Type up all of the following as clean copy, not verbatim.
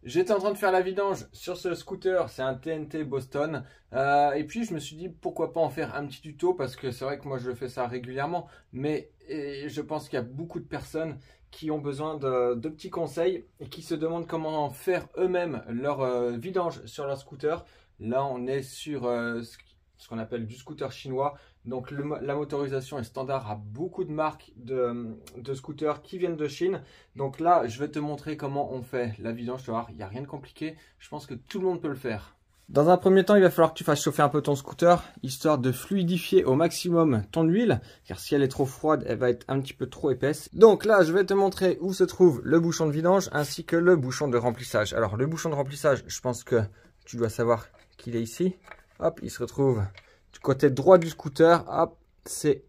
J'étais en train de faire la vidange sur ce scooter, c'est un TNT Boston. Et puis je me suis dit pourquoi pas en faire un petit tuto parce que c'est vrai que moi je fais ça régulièrement. Mais je pense qu'il y a beaucoup de personnes qui ont besoin de petits conseils et qui se demandent comment faire eux-mêmes leur vidange sur leur scooter. Là on est sur ce qu'on appelle du scooter chinois. Donc la motorisation est standard à beaucoup de marques de scooters qui viennent de Chine. Donc là, je vais te montrer comment on fait la vidange. Tu vas voir, il n'y a rien de compliqué. Je pense que tout le monde peut le faire. Dans un premier temps, il va falloir que tu fasses chauffer un peu ton scooter, histoire de fluidifier au maximum ton huile, car si elle est trop froide, elle va être un petit peu trop épaisse. Donc là, je vais te montrer où se trouve le bouchon de vidange, ainsi que le bouchon de remplissage. Alors, le bouchon de remplissage, je pense que tu dois savoir qu'il est ici. Hop, il se retrouve du côté droit du scooter. Hop, c'est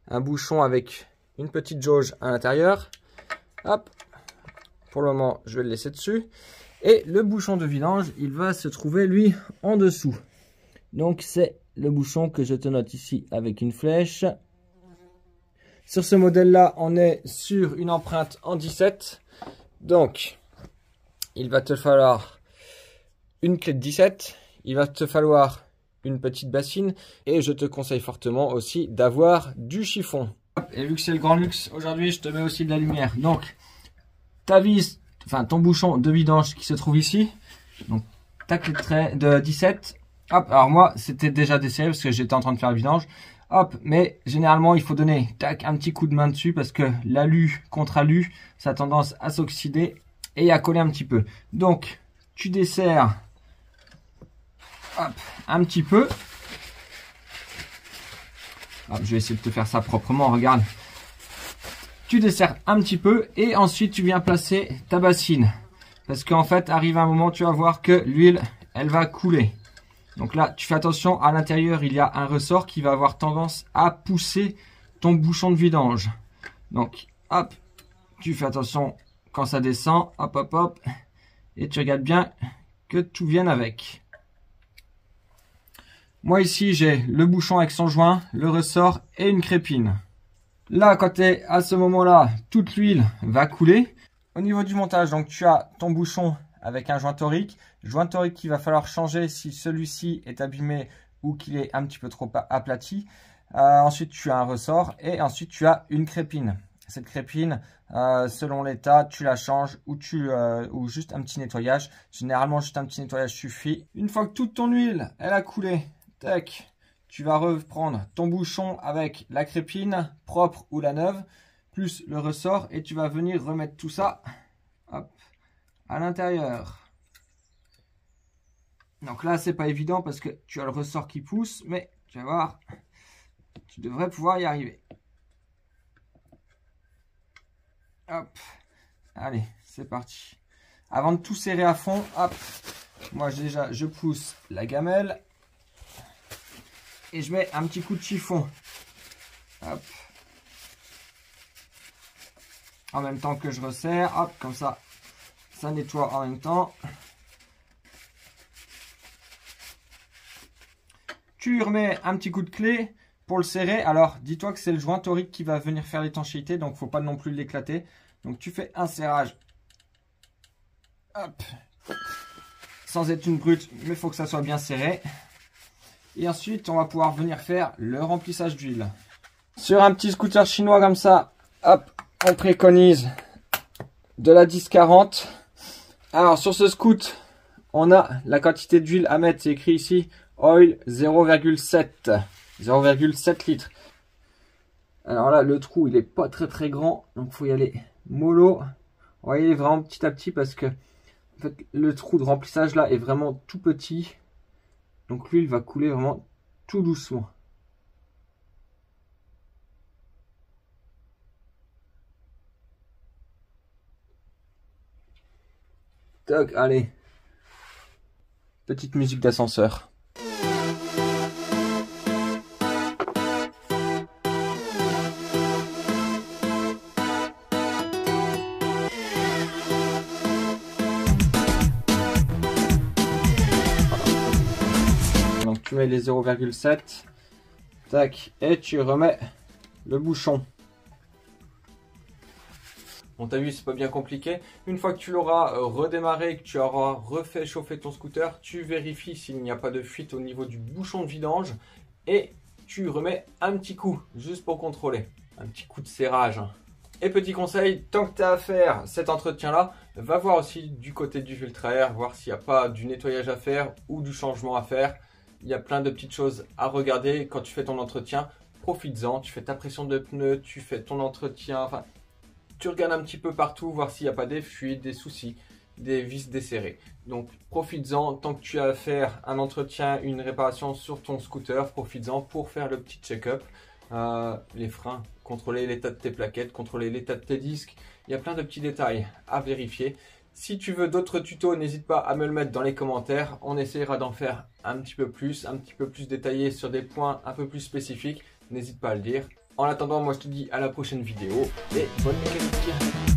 un bouchon avec une petite jauge à l'intérieur. Hop, pour le moment, je vais le laisser dessus. Et le bouchon de vidange, il va se trouver, lui, en dessous. Donc, c'est le bouchon que je te note ici avec une flèche. Sur ce modèle-là, on est sur une empreinte en 17. Donc, il va te falloir une clé de 17. Il va te falloir une petite bassine. Et je te conseille fortement aussi d'avoir du chiffon. Et vu que c'est le grand luxe, aujourd'hui, je te mets aussi de la lumière. Donc, ta vis, enfin ton bouchon de vidange qui se trouve ici. Donc, ta clé de trait de 17. Hop, alors moi, c'était déjà desserré parce que j'étais en train de faire la vidange. Hop, mais généralement, il faut donner tac, un petit coup de main dessus parce que l'alu contre alu, ça a tendance à s'oxyder et à coller un petit peu. Donc, tu desserres hop, un petit peu. Hop, je vais essayer de te faire ça proprement, regarde. Tu desserres un petit peu et ensuite tu viens placer ta bassine. Parce qu'en fait, arrive un moment, tu vas voir que l'huile, elle va couler. Donc là, tu fais attention, à l'intérieur, il y a un ressort qui va avoir tendance à pousser ton bouchon de vidange. Donc, hop, tu fais attention quand ça descend, hop, hop, hop. Et tu regardes bien que tout vienne avec. Moi ici, j'ai le bouchon avec son joint, le ressort et une crépine. Là, quand tu es à ce moment-là, toute l'huile va couler. Au niveau du montage, donc tu as ton bouchon avec un joint torique qu'il va falloir changer si celui-ci est abîmé ou qu'il est un petit peu trop aplati. Ensuite, tu as un ressort et ensuite tu as une crépine. Cette crépine, selon l'état, tu la changes ou juste un petit nettoyage. Généralement, juste un petit nettoyage suffit. Une fois que toute ton huile, elle a coulé, tac. Tu vas reprendre ton bouchon avec la crépine, propre ou la neuve, plus le ressort et tu vas venir remettre tout ça hop, à l'intérieur. Donc là, c'est pas évident parce que tu as le ressort qui pousse, mais tu vas voir, tu devrais pouvoir y arriver. Hop, allez, c'est parti. Avant de tout serrer à fond, hop, moi déjà, je pousse la gamelle. Et je mets un petit coup de chiffon. Hop. En même temps que je resserre. Hop, comme ça, ça nettoie en même temps. Tu remets un petit coup de clé pour le serrer. Alors, dis-toi que c'est le joint torique qui va venir faire l'étanchéité. Donc, il ne faut pas non plus l'éclater. Donc, tu fais un serrage. Hop. Sans être une brute, mais il faut que ça soit bien serré. Et ensuite, on va pouvoir venir faire le remplissage d'huile. Sur un petit scooter chinois comme ça, hop, on préconise de la 10-40. Alors, sur ce scoot, on a la quantité d'huile à mettre. C'est écrit ici, oil 0,7. 0,7 litres. Alors là, le trou, il n'est pas très grand. Donc, il faut y aller mollo. On va y aller vraiment petit à petit parce que en fait, le trou de remplissage là est vraiment tout petit. Donc l'huile va couler vraiment tout doucement. Toc, allez. Petite musique d'ascenseur. Donc tu mets les 0,7. Tac. Et tu remets le bouchon. Bon, t'as vu, c'est pas bien compliqué. Une fois que tu l'auras redémarré, que tu auras refait chauffer ton scooter, tu vérifies s'il n'y a pas de fuite au niveau du bouchon de vidange et tu remets un petit coup, juste pour contrôler. Un petit coup de serrage. Et petit conseil, tant que tu as à faire cet entretien-là, va voir aussi du côté du filtre à air, voir s'il n'y a pas du nettoyage à faire ou du changement à faire. Il y a plein de petites choses à regarder quand tu fais ton entretien. Profites-en, tu fais ta pression de pneus, tu fais ton entretien, enfin, tu regardes un petit peu partout, voir s'il n'y a pas des fuites, des soucis, des vis desserrées. Donc profites-en, tant que tu as à faire un entretien, une réparation sur ton scooter, profites-en pour faire le petit check-up. Les freins, contrôler l'état de tes plaquettes, contrôler l'état de tes disques. Il y a plein de petits détails à vérifier. Si tu veux d'autres tutos, n'hésite pas à me le mettre dans les commentaires. On essaiera d'en faire un petit peu plus détaillé sur des points un peu plus spécifiques. N'hésite pas à le dire. En attendant, moi je te dis à la prochaine vidéo et bonne mécanique.